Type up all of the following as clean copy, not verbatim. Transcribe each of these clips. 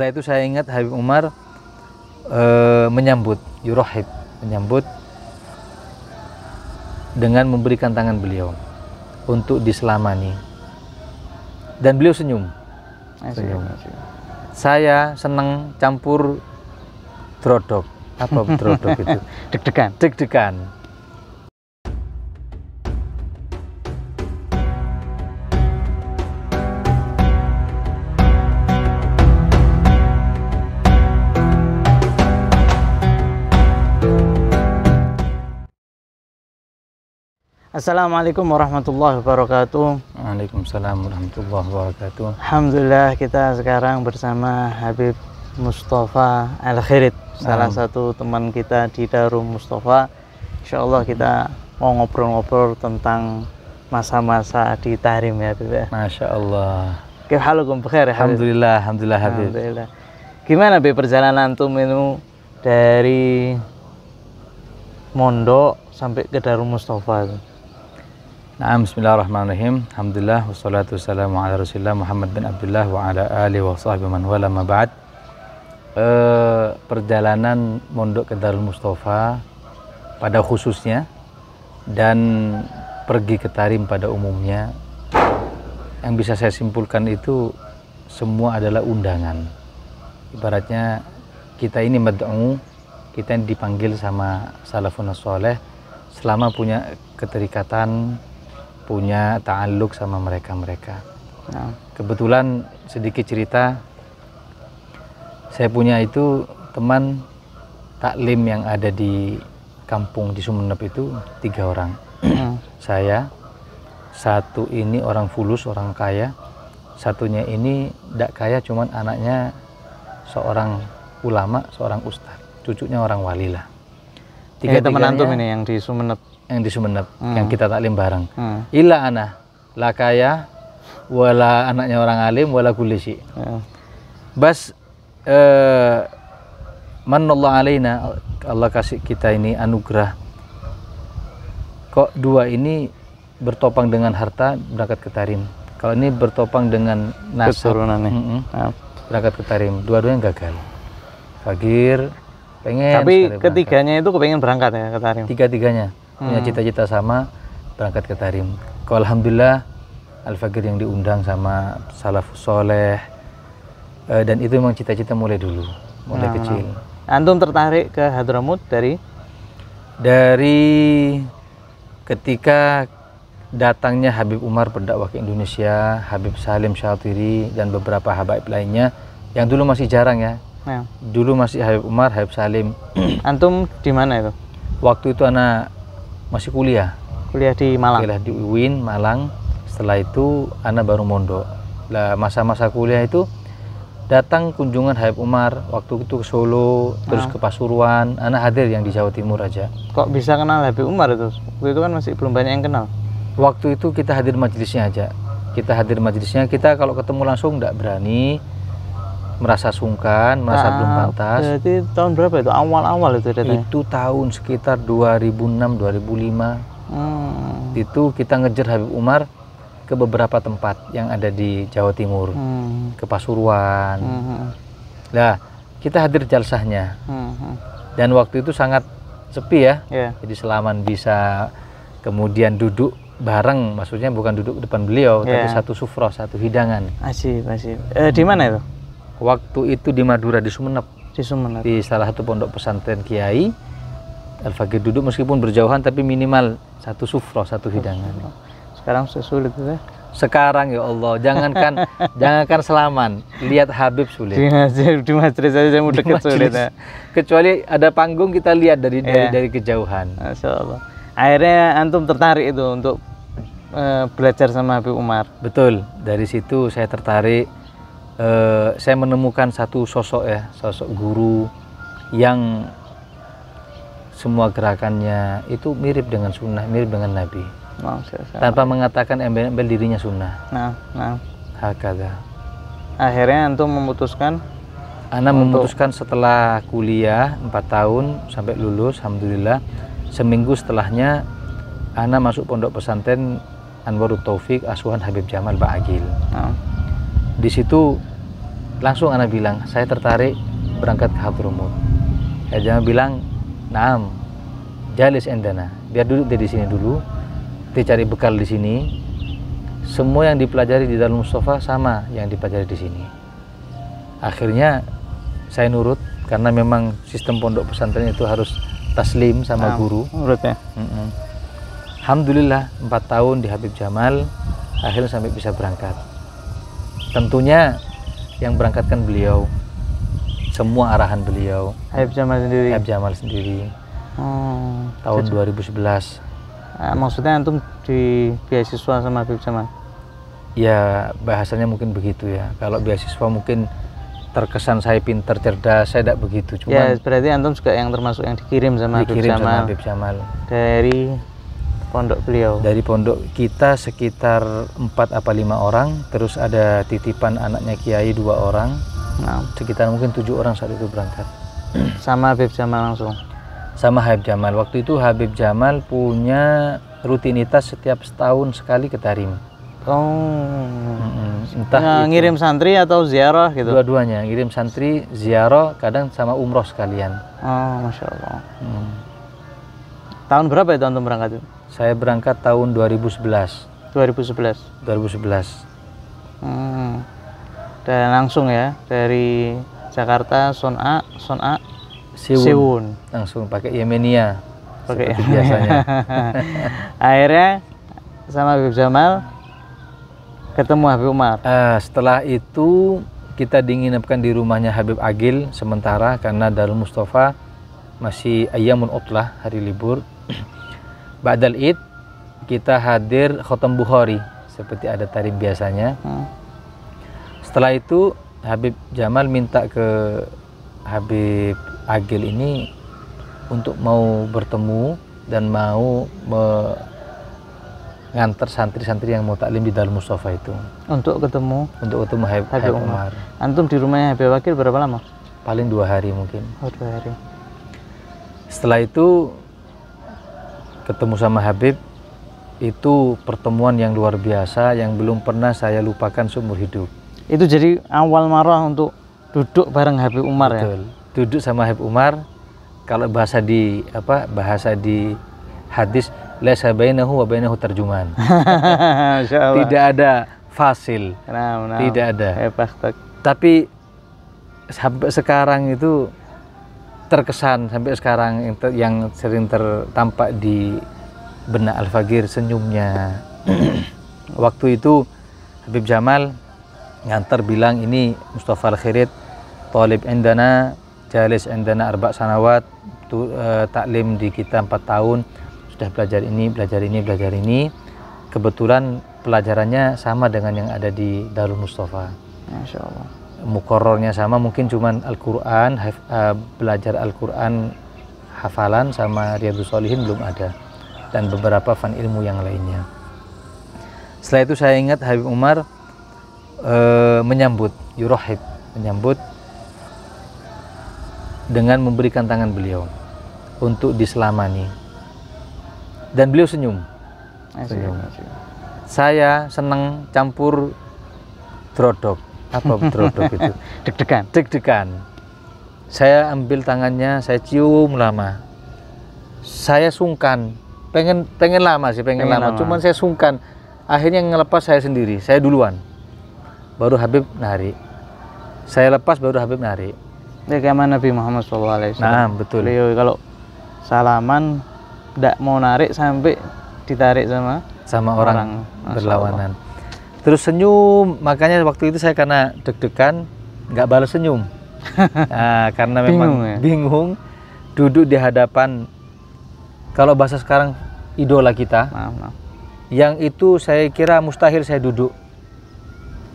setelah itu saya ingat Habib Umar menyambut, yurahib, menyambut dengan memberikan tangan beliau untuk diselamani. Dan beliau senyum. Senyum. Saya senang campur drodok. Apa drodok itu? Deg-degan. Deg-degan. Assalamualaikum warahmatullahi wabarakatuh. Waalaikumsalam warahmatullahi wabarakatuh. Alhamdulillah kita sekarang bersama Habib Mustafa Al-Khirit, salah satu teman kita di Darul Mustafa. Insya Allah kita mau ngobrol-ngobrol tentang masa-masa di Tahrim ya Habib ya. Masya Allah. Kaihalukum bikhair ya Habib? Alhamdulillah, alhamdulillah Habib. Alhamdulillah. Gimana Habib perjalanan antum itu dari mondok sampai ke Darul Mustafa itu? Nah, bismillahirrahmanirrahim. Alhamdulillah wassalatu wassalamu ala Rasulillah Muhammad bin Abdullah wa ala alihi wa sahbihi man wala ma ba'd. Perjalanan mondok ke Darul Mustafa pada khususnya dan pergi ke Tahrim pada umumnya, yang bisa saya simpulkan itu semua adalah undangan. Ibaratnya kita ini mad'u, kita ini dipanggil sama salafun sholeh selama punya keterikatan, punya ta'alluq sama mereka-mereka. Nah, kebetulan sedikit cerita, saya punya itu teman taklim yang ada di kampung di Sumeneb itu 3 orang. Saya, satu ini orang fulus, orang kaya, satunya ini tidak kaya, cuman anaknya seorang ulama, seorang ustadz, cucunya orang wali lah. Teman antum ini yang di Sumeneb. Yang di Sumeneb, yang kita taklim bareng. Illa ana la kaya wala anaknya orang alim wala kulisi. Bas manallahu alaina, Allah kasih kita ini anugerah. Kok 2 ini bertopang dengan harta berangkat ke Tahrim. Kalau ini bertopang dengan nasab berangkat ke Tahrim. Dua-duanya gagal. Fakir, pengen. Tapi ketiganya itu kepengen berangkat ya ke Tahrim. Tiga-tiganya punya cita-cita sama, berangkat ke Tahrim. Kalau alhamdulillah Al-Fakir yang diundang sama salafus soleh, dan itu memang cita-cita mulai dulu, mulai kecil. Antum tertarik ke Hadramut dari ketika datangnya Habib Umar berdakwah ke Indonesia, Habib Salim Syatiri dan beberapa habaib lainnya yang dulu masih jarang ya. Dulu masih Habib Umar, Habib Salim. Antum di mana itu? Waktu itu anak masih kuliah di Malang. Kuliah di UIN Malang. Setelah itu anak baru mondok. Lah masa-masa kuliah itu datang kunjungan Habib Umar, waktu itu ke Solo, terus ke Pasuruan. Anak hadir yang di Jawa Timur aja. Kok bisa kenal Habib Umar itu? Waktu itu kan masih belum banyak yang kenal. Waktu itu kita hadir majelisnya aja. Kita hadir majelisnya, kita kalau ketemu langsung enggak berani, merasa sungkan, merasa belum pantas. Jadi tahun berapa itu? Awal-awal itu datanya? Itu tahun sekitar 2006, 2005. Itu kita ngejar Habib Umar ke beberapa tempat yang ada di Jawa Timur, ke Pasuruan. Nah, kita hadir jalsahnya. Dan waktu itu sangat sepi ya. Jadi selaman bisa kemudian duduk bareng, maksudnya bukan duduk depan beliau, tapi satu sufroh, satu hidangan. Asyik. Di mana itu? Waktu itu di Madura, di Sumeneb. Di salah satu pondok pesantren Kiai Al-Fakir duduk, meskipun berjauhan tapi minimal satu sufroh, satu hidangan. Sekarang sulit itu ya? Sekarang ya Allah, jangankan selaman, lihat Habib sulit. Di majelis saja saya mau dekat sulit ya. Kecuali ada panggung kita lihat dari kejauhan. Masya Allah. Akhirnya antum tertarik itu untuk belajar sama Habib Umar. Betul, dari situ saya tertarik. Saya menemukan satu sosok ya, sosok guru yang semua gerakannya itu mirip dengan sunnah, mirip dengan Nabi. Tanpa mengatakan embel-embel dirinya sunnah. Hakada. Akhirnya antum memutuskan? Ana memutuskan setelah kuliah 4 tahun sampai lulus, alhamdulillah. Seminggu setelahnya Ana masuk pondok pesantren Anwarut Taufik asuhan Habib Jamal Ba'agil. Di situ langsung anak bilang, saya tertarik berangkat ke Hadramut. Habib Jamal bilang, naam, jalis endana, biar duduk di sini dulu, kita cari bekal di sini. Semua yang dipelajari di Darul Mustafa sama yang dipelajari di sini. Akhirnya saya nurut karena memang sistem pondok pesantren itu harus taslim sama guru. Nurut ya. Alhamdulillah 4 tahun di Habib Jamal, akhirnya sampai bisa berangkat. Tentunya yang berangkatkan beliau, semua arahan beliau. Habib Jamal sendiri. Habib Jamal sendiri. Tahun 2011. Maksudnya antum di beasiswa sama Habib Jamal? Ya bahasanya mungkin begitu ya. Kalau beasiswa mungkin terkesan saya pintar cerdas, saya tidak begitu. Cuman ya berarti antum juga yang termasuk yang dikirim sama Habib Jamal dari pondok beliau. Dari pondok kita sekitar 4 apa 5 orang, terus ada titipan anaknya Kiai 2 orang. Sekitar mungkin 7 orang saat itu berangkat. Sama Habib Jamal langsung? Sama Habib Jamal. Waktu itu Habib Jamal punya rutinitas setiap setahun sekali ke Tarim. Entah ngirim santri atau ziarah gitu? Dua-duanya, ngirim santri, ziarah, kadang sama umroh sekalian. Masya Allah. Tahun berapa itu antum berangkat itu? Saya berangkat tahun 2011. 2011? 2011. Dan langsung ya, dari Jakarta, Son'a, Siwun. Langsung pakai Yemenia, seperti biasanya. Akhirnya sama Habib Jamal ketemu Habib Umar. Setelah itu kita diinapkan di rumahnya Habib Agil sementara karena Darul Mustafa masih ayyamun utlah, hari libur. Ba'dal Id kita hadir khotam Bukhari seperti ada tarim biasanya. Setelah itu Habib Jamal minta ke Habib Agil ini untuk mau bertemu dan mau ngantar santri-santri yang mau taklim di Darul Mustafa itu. Untuk ketemu Habib Umar. Antum di rumahnya Habib Agil berapa lama? Paling 2 hari mungkin. 2 hari. Setelah itu ketemu sama Habib, itu pertemuan yang luar biasa yang belum pernah saya lupakan seumur hidup. Itu jadi awal marah untuk duduk bareng Habib Umar. Betul. Ya? Duduk sama Habib Umar, kalau bahasa di hadis, laisa bainahu wa bainahu tarjuman. Tidak ada fasil. Tidak ada. Tapi sampai sekarang itu terkesan, sampai sekarang yang sering tertampak di benak Al-Fagir senyumnya. Waktu itu Habib Jamal ngantar bilang, ini Mustafa Al-Khirit talib indana, jalis indana 4 sanawat, taklim di kita 4 tahun, sudah belajar ini, belajar ini, belajar ini. Kebetulan pelajarannya sama dengan yang ada di Darul Mustafa. Masya Allah. Mukorornya sama, mungkin cuman Al-Quran, belajar Al-Quran hafalan sama Riyadhus Shalihin belum ada, dan beberapa fan ilmu yang lainnya. Setelah itu saya ingat Habib Umar menyambut, menyambut dengan memberikan tangan beliau untuk diselamani, dan beliau senyum. Saya senang campur drodok. Apa drodok itu? Deg-degan. Saya ambil tangannya, saya cium lama. Saya sungkan, pengen lama. Cuman saya sungkan. Akhirnya ngelepas saya sendiri, saya duluan. Baru Habib narik. Saya lepas baru Habib narik. Bagaimana Nabi Muhammad SAW? Nah, betul. Beliau kalau salaman tidak mau narik sampai ditarik sama orang berlawanan. Terus senyum, makanya waktu itu saya karena deg-degan nggak balas senyum. Nah, karena memang bingung duduk di hadapan, kalau bahasa sekarang, idola kita. Yang itu saya kira mustahil saya duduk.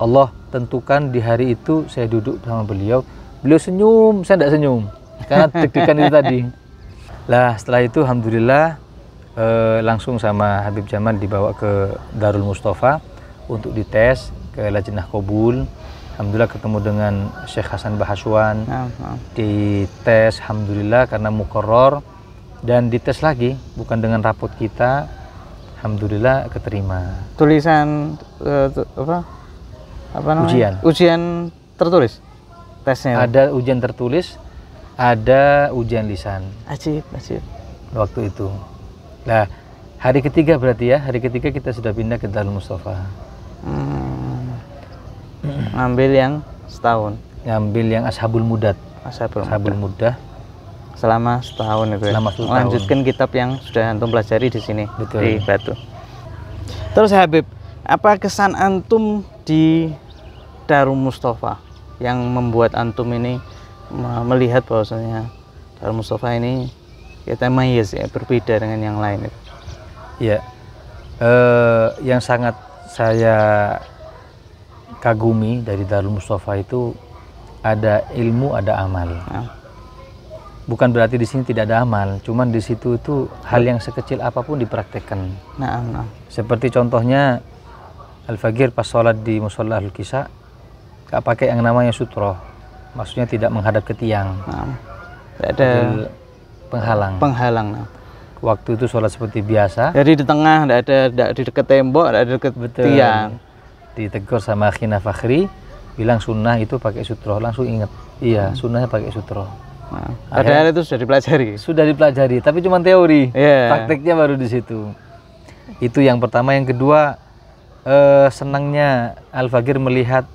Allah tentukan di hari itu saya duduk sama beliau. Beliau senyum, saya tidak senyum karena deg-degan itu tadi. Lah setelah itu alhamdulillah langsung sama Habib Jamal dibawa ke Darul Mustafa untuk dites ke Lajnah Qabul. Alhamdulillah ketemu dengan Syekh Hasan Bahaswan. Dites alhamdulillah karena muqarrar, dan dites lagi bukan dengan rapot kita. Alhamdulillah keterima. Tulisan apa namanya? Ujian tertulis. tesnya. Ada ujian tertulis, ada ujian lisan. Ajib. Waktu itu. Nah, hari ketiga berarti ya, hari ketiga kita sudah pindah ke Darul Mustafa. Ngambil yang setahun. Ngambil yang Ashabul Mudad. Ashabul Mudah. Selama setahun itu ya. Selama setahun. Melanjutkan kitab yang sudah antum pelajari di sini. Betul. Di Batu. Terus Habib, apa kesan antum di Darul Mustafa yang membuat antum ini melihat bahwasanya Darul Mustafa ini kita mayyiz ya, berbeda dengan yang lain itu? Ya, yang sangat saya kagumi dari Darul Mustafa itu ada ilmu, ada amal. Bukan berarti di sini tidak ada amal, cuman di situ itu hal yang sekecil apapun dipraktekkan. Nah. Seperti contohnya Al-Fagir pas sholat di Musholla Al-Kisa, gak pakai yang namanya sutroh, maksudnya tidak menghadap ke tiang. Tidak ada penghalang. Waktu itu sholat seperti biasa. Jadi di tengah, tidak di dekat tembok, tidak di dekat tiang. Ditegur sama Khina Fakhri, bilang sunnah itu pakai sutroh, langsung ingat, iya sunnahnya pakai sutroh. Padahal itu sudah dipelajari. Sudah dipelajari, tapi cuma teori. Prakteknya baru di situ. Itu yang pertama. Yang kedua, senangnya Al-Fagir melihat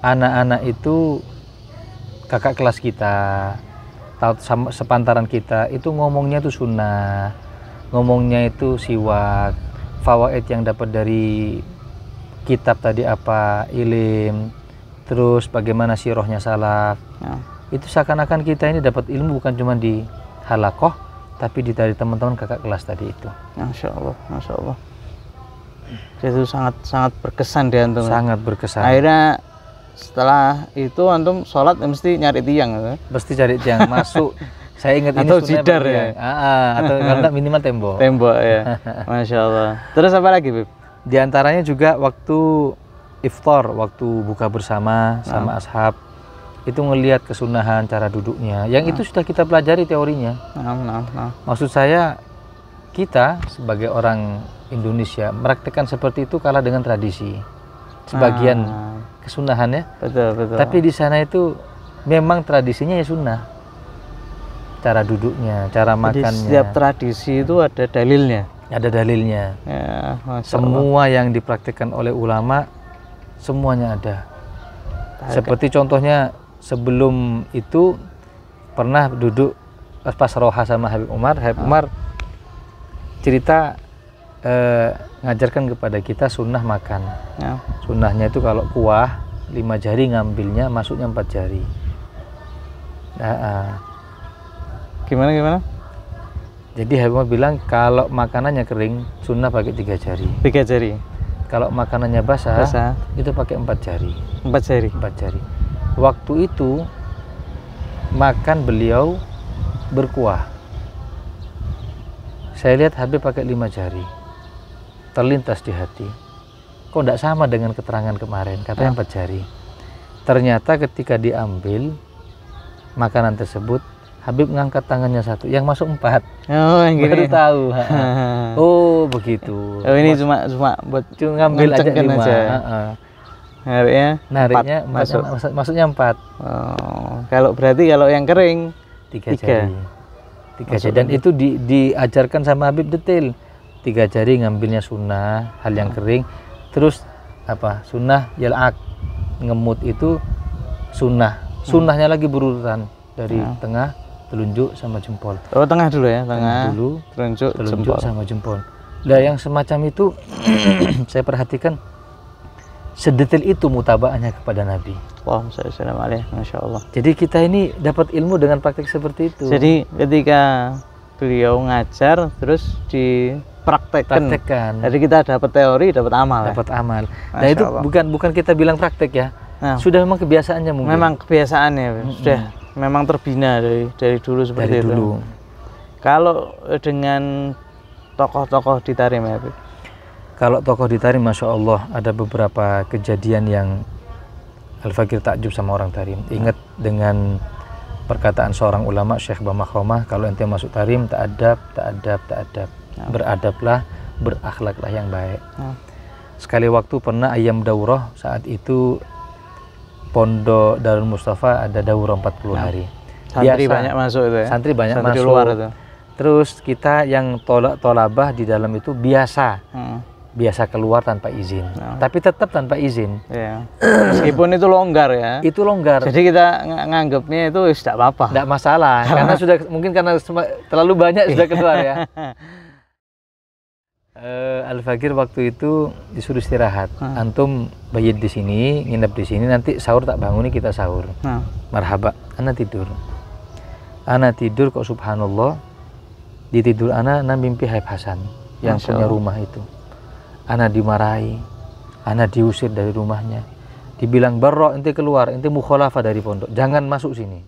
anak-anak itu kakak kelas kita, sepantaran kita itu ngomongnya itu sunnah, ngomongnya itu siwak, fawaid yang dapat dari kitab tadi apa, ilim, terus bagaimana sirohnya salaf. Itu seakan-akan kita ini dapat ilmu bukan cuma di halakoh, tapi dari teman-teman kakak kelas tadi itu. Masya Allah. Itu sangat berkesan di antum. Sangat berkesan. Akhirnya setelah itu antum sholat mesti nyari tiang, mesti cari tiang masuk. Saya ingat atau ini jidar ya. Atau kalau minimal tembok. Tembok ya. Masya Allah. Terus apa lagi, Bib? Di antaranya juga waktu iftar, waktu buka bersama sama ashab, itu ngelihat kesunahan cara duduknya. Yang itu sudah kita pelajari teorinya. Maksud saya, kita sebagai orang Indonesia meraktekkan seperti itu kalah dengan tradisi. Sebagian kesunahannya. Betul. Tapi di sana itu memang tradisinya ya sunnah. Cara duduknya, cara makannya. Jadi setiap tradisi itu ada dalilnya. Ada dalilnya. Ya, semua yang dipraktikkan oleh ulama semuanya ada. Seperti contohnya sebelum itu pernah duduk pas roha sama Habib Umar. Habib Umar cerita ngajarkan kepada kita sunnah makan. Sunnahnya itu kalau kuah 5 jari ngambilnya, masuknya 4 jari. Gimana? Jadi Habib Umar bilang kalau makanannya kering sunnah pakai 3 jari. 3 jari. Kalau makanannya basah itu pakai 4 jari. 4 jari. Waktu itu makan beliau berkuah. Saya lihat Habib pakai 5 jari. Terlintas di hati. Kok tidak sama dengan keterangan kemarin? Katanya 4 jari. Ternyata ketika diambil makanan tersebut, Habib ngangkat tangannya 1, yang masuk 4. Yang gini. Baru tahu. Oh begitu. Ini cuma buat ngambil aja 5. Nariknya masuknya 4. Kalau berarti kalau yang kering 3 jari. 3 jari. Dan itu diajarkan sama Habib detail. 3 jari ngambilnya sunnah, hal yang kering. Terus sunnah yal'ak, ngemut itu sunnah. Sunnahnya lagi berurutan dari tengah, telunjuk sama jempol. Tengah dulu ya, tengah dulu, telunjuk sama jempol. Nah yang semacam itu saya perhatikan sedetail itu mutabaahnya kepada Nabi. Masya Allah. Jadi kita ini dapat ilmu dengan praktik seperti itu. Jadi ketika beliau ngajar terus dipraktekkan. Jadi kita dapat teori, dapat amal. Nah itu bukan kita bilang praktek ya. Sudah memang kebiasaannya mungkin. Memang kebiasaannya sudah memang terbina dari dulu seperti itu. Dulu. Kalau dengan tokoh-tokoh di Tarim ya, kalau tokoh di Tarim, Masya Allah, ada beberapa kejadian yang Al-Fagir takjub sama orang Tarim. Ingat dengan perkataan seorang ulama, Syekh Bamakhomah, kalau ente masuk Tarim, ta'adab. Beradablah, berakhlaklah yang baik. Sekali waktu pernah ayam daurah, saat itu pondok Darul Mustafa ada daurah 40 hari. Santri Biasa. banyak masuk itu ya. Santri banyak Santri masuk. luar itu. Terus kita yang tolabah di dalam itu biasa. Biasa keluar tanpa izin. Tapi tetap tanpa izin. Ya. Meskipun itu longgar ya. Itu longgar. Jadi kita nganggapnya itu tidak apa-apa. Tidak masalah. Karena sudah mungkin karena terlalu banyak sudah keluar ya. Al-Fakir waktu itu disuruh istirahat. Antum bayit di sini, nginep di sini, nanti sahur tak banguni kita sahur. Marhaba, ana tidur. Ana tidur kok subhanallah. Di tidur ana mimpi Habib Hasan yang punya rumah itu. Ana dimarahi, ana diusir dari rumahnya. Dibilang barro, ente keluar, ente mukhalafah dari pondok. Jangan masuk sini.